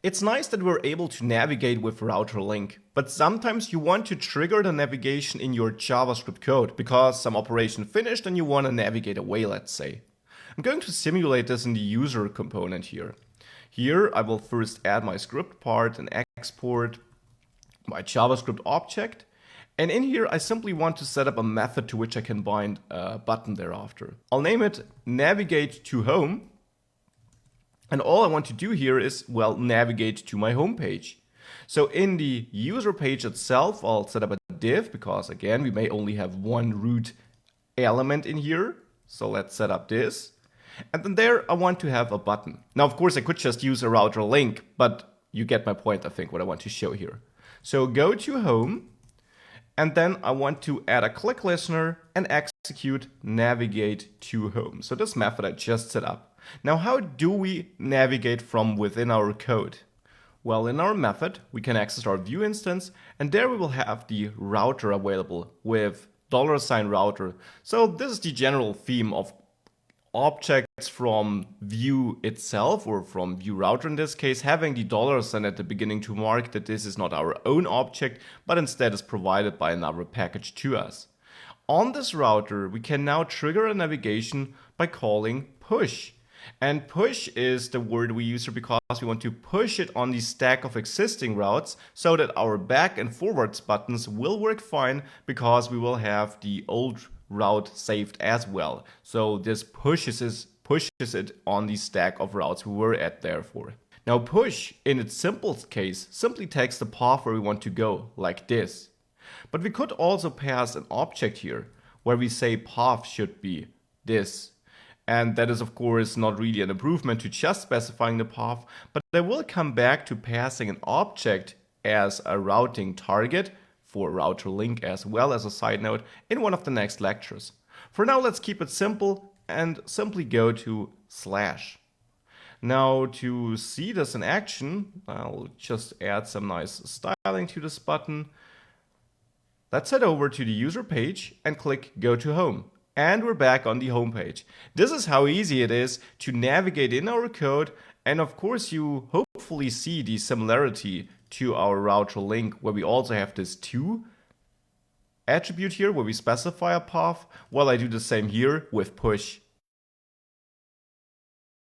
It's nice that we're able to navigate with router link, but sometimes you want to trigger the navigation in your JavaScript code because some operation finished and you want to navigate away, let's say. I'm going to simulate this in the user component here. Here I will first add my script part and export my JavaScript object. And in here I simply want to set up a method to which I can bind a button thereafter. I'll name it navigate to home. And all I want to do here is, well, navigate to my home page. So in the user page itself, I'll set up a div because, again, we may only have one root element in here. So let's set up this. And then there I want to have a button. Now, of course, I could just use a router link, but you get my point, I think, what I want to show here. So go to home. And then I want to add a click listener and execute navigate to home. So this method I just set up. Now, how do we navigate from within our code? Well, in our method, we can access our Vue instance, and there we will have the router available with $router. So this is the general theme of objects from Vue itself, or from Vue router in this case, having the $sign at the beginning to mark that this is not our own object, but instead is provided by another package to us. On this router, we can now trigger a navigation by calling push. And push is the word we use here because we want to push it on the stack of existing routes so that our back and forwards buttons will work fine because we will have the old route saved as well. So this pushes it on the stack of routes we were at therefore. Now push in its simplest case simply takes the path where we want to go, like this. But we could also pass an object here where we say path should be this. And that is, of course, not really an improvement to just specifying the path, but I will come back to passing an object as a routing target for router link as well as a side note in one of the next lectures. For now, let's keep it simple and simply go to /. Now, to see this in action, I'll just add some nice styling to this button. Let's head over to the user page and click Go to Home. And we're back on the home page. This is how easy it is to navigate in our code. And of course, you hopefully see the similarity to our router link, where we also have this to attribute here where we specify a path. Well, I do the same here with push.